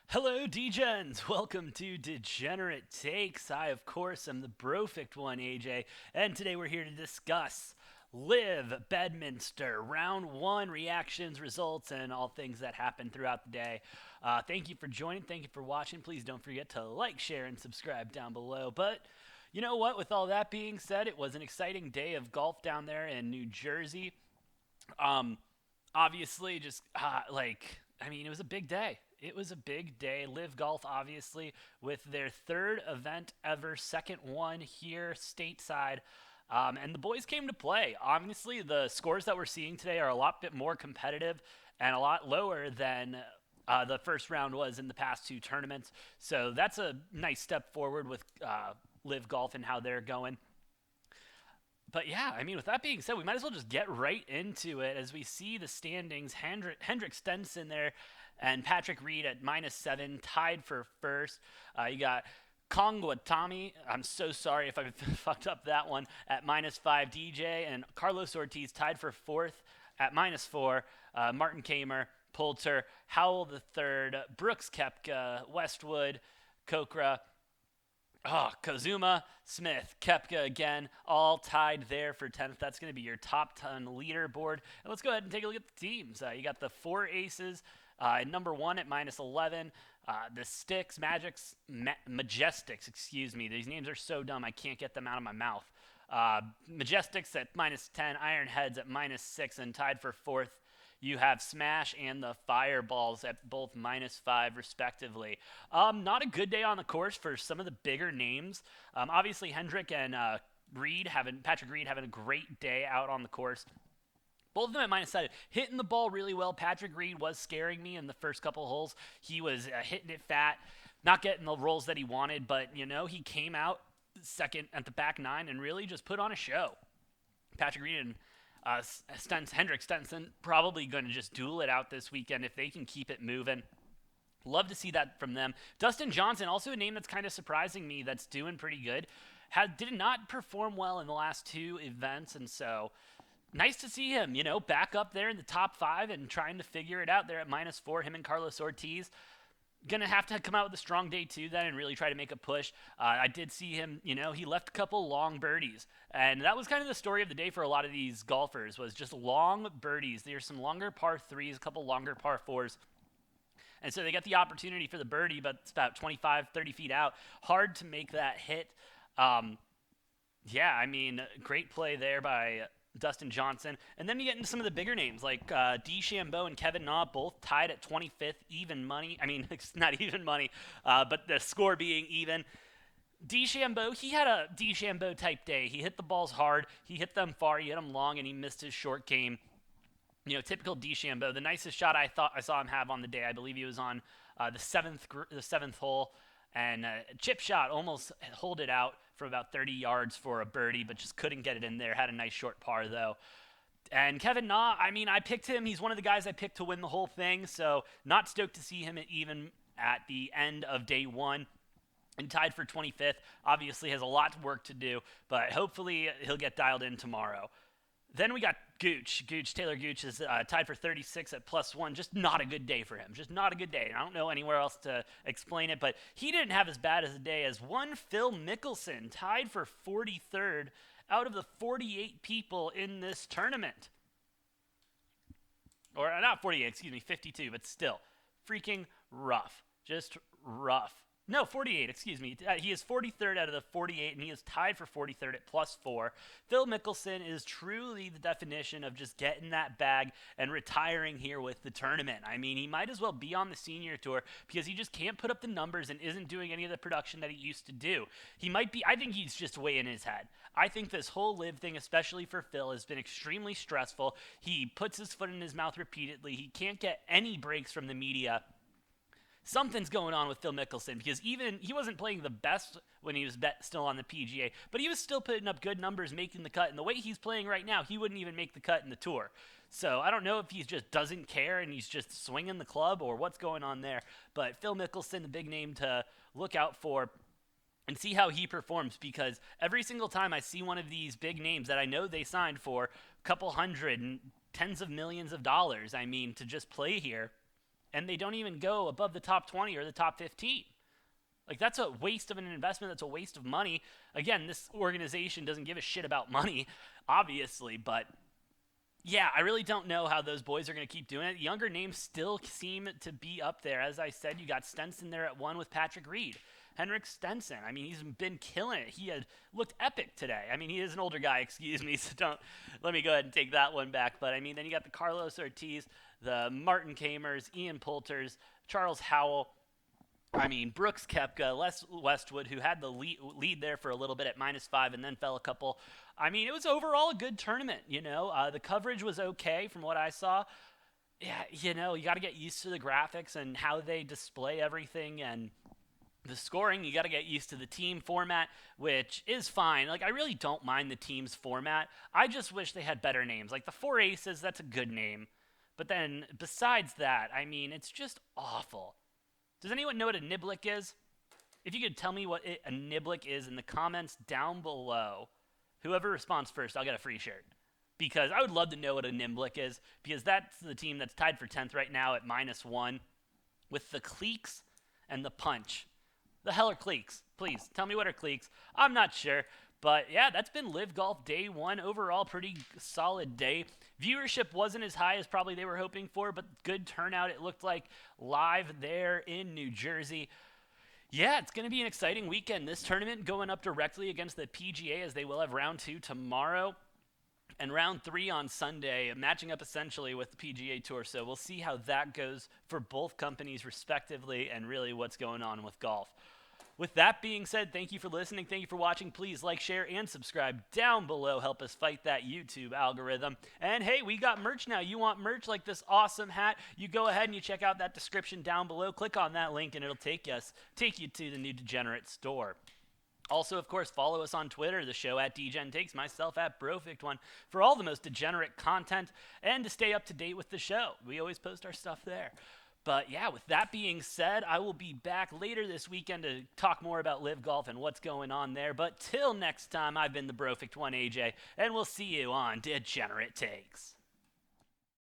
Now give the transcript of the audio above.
Hello, Degens! Welcome to Degenerate Takes. I, of course, am the brofict one, AJ, and today we're here to discuss LIV Bedminster Round 1 reactions, results, and all things that happened throughout the day. Thank you for joining. Thank you for watching. Please don't forget to like, share, and subscribe down below. But you know what? With all that being said, it was an exciting day of golf down there in New Jersey. Um, Obviously, it was a big day. It was a big day. LIV Golf, obviously, with their third event ever, second one here stateside. And the boys came to play. Obviously, the scores that we're seeing today are a lot bit more competitive and a lot lower than the first round was in the past two tournaments. So that's a nice step forward with LIV Golf and how they're going. But yeah, with that being said, we might as well just get right into it as we see the standings. Henrik Stenson there and Patrick Reed at -7, tied for first. You got Kongwa Tommy, I'm so sorry if I fucked up that one, at -5. DJ and Carlos Ortiz tied for fourth at -4. Martin Kamer, Poulter, Howell the third, Brooks Koepka, Westwood, Kokra, Kozuma, Smith, Koepka again, all tied there for 10th. That's going to be your top 10 leaderboard. And let's go ahead and take a look at the teams. You got the four aces, number one at -11. The Sticks, Majestics, excuse me. These names are so dumb, I can't get them out of my mouth. Majestics at -10, Ironheads at -6, and tied for fourth. You have Smash and the Fireballs at both -5, respectively. Not a good day on the course for some of the bigger names. Obviously, Hendrick and Patrick Reed having a great day out on the course. Both of them at -7, hitting the ball really well. Patrick Reed was scaring me in the first couple holes. He was hitting it fat, not getting the rolls that he wanted, but, he came out second at the back nine and really just put on a show. Patrick Reed and Henrik Stenson probably going to just duel it out this weekend if they can keep it moving. Love to see that from them. Dustin Johnson, also a name that's kind of surprising me, that's doing pretty good. Did not perform well in the last two events, and so nice to see him, back up there in the top 5 and trying to figure it out there at -4, him and Carlos Ortiz. Gonna have to come out with a strong day too then and really try to make a push. I did see him, he left a couple long birdies, and that was kind of the story of the day for a lot of these golfers, was just long birdies. There's some longer par 3s, a couple longer par 4s, and so they got the opportunity for the birdie, but it's about 25, 30 feet out. Hard to make that hit. Great play there by Dustin Johnson. And then you get into some of the bigger names like DeChambeau and Kevin Na, both tied at 25th, even money. It's not even money, but the score being even. DeChambeau, he had a DeChambeau type day. He hit the balls hard, he hit them far, he hit them long, and he missed his short game. Typical DeChambeau. The nicest shot I thought I saw him have on the day, I believe he was on the seventh hole, and chip shot, almost hold it out for about 30 yards for a birdie, but just couldn't get it in there. Had a nice short par, though. And Kevin Na, I picked him. He's one of the guys I picked to win the whole thing, so not stoked to see him even at the end of day one. And tied for 25th. Obviously has a lot of work to do, but hopefully he'll get dialed in tomorrow. Then we got Gooch. Taylor Gooch is tied for 36 at +1. Just not a good day for him. Just not a good day. And I don't know anywhere else to explain it, but he didn't have as bad as a day as one Phil Mickelson, tied for 43rd out of the 48 people in this tournament. Or not 48, excuse me, 52, but still. Freaking rough. Just rough. No, 48, excuse me. He is 43rd out of the 48, and he is tied for 43rd at +4. Phil Mickelson is truly the definition of just getting that bag and retiring here with the tournament. He might as well be on the senior tour because he just can't put up the numbers and isn't doing any of the production that he used to do. I think he's just way in his head. I think this whole LIV thing, especially for Phil, has been extremely stressful. He puts his foot in his mouth repeatedly. He can't get any breaks from the media. Something's going on with Phil Mickelson, because even he wasn't playing the best when he was still on the PGA, but he was still putting up good numbers, making the cut. And the way he's playing right now, he wouldn't even make the cut in the tour. So I don't know if he just doesn't care and he's just swinging the club or what's going on there. But Phil Mickelson, the big name to look out for and see how he performs, because every single time I see one of these big names that I know they signed for a couple hundred and tens of millions of dollars, to just play here, and they don't even go above the top 20 or the top 15. Like, that's a waste of an investment. That's a waste of money. Again, this organization doesn't give a shit about money, obviously, but yeah, I really don't know how those boys are going to keep doing it. Younger names still seem to be up there. As I said, you got Stenson there at 1 with Patrick Reed. Henrik Stenson, I mean, he's been killing it. He had looked epic today. I mean, he is an older guy, excuse me, so let me go ahead and take that one back. But, I mean, then you got the Carlos Ortiz, the Martin Kamers, Ian Poulters, Charles Howell. I mean, Brooks Koepka, Les Westwood, who had the lead there for a little bit at -5 and then fell a couple. I mean, it was overall a good tournament, you know. The coverage was okay from what I saw. Yeah, you know, you got to get used to the graphics and how they display everything and the scoring. You got to get used to the team format, which is fine. Like, I really don't mind the team's format. I just wish they had better names. Like, the Four Aces, that's a good name. But then, besides that, I mean, it's just awful. Does anyone know what a niblick is? If you could tell me what a niblick is in the comments down below, whoever responds first, I'll get a free shirt. Because I would love to know what a niblick is, because that's the team that's tied for 10th right now at -1 with the Cleeks and the Punch. The hell are Cleeks? Please, tell me what are Cleeks. I'm not sure. But yeah, that's been LIV Golf Day 1. Overall, pretty solid day. Viewership wasn't as high as probably they were hoping for, but good turnout, it looked like, live there in New Jersey. Yeah, it's going to be an exciting weekend. This tournament going up directly against the PGA, as they will have round 2 tomorrow and round 3 on Sunday, matching up essentially with the PGA Tour. So we'll see how that goes for both companies respectively and really what's going on with golf. With that being said, thank you for listening. Thank you for watching. Please like, share, and subscribe down below. Help us fight that YouTube algorithm. And hey, we got merch now. You want merch like this awesome hat? You go ahead and you check out that description down below. Click on that link and it'll take you to the new Degenerate store. Also, of course, follow us on Twitter, the show at Degen Takes, myself at Brofict1 for all the most degenerate content and to stay up to date with the show. We always post our stuff there. But yeah, with that being said, I will be back later this weekend to talk more about LIV Golf and what's going on there. But till next time, I've been the Brofict1 AJ, and we'll see you on Degenerate Takes.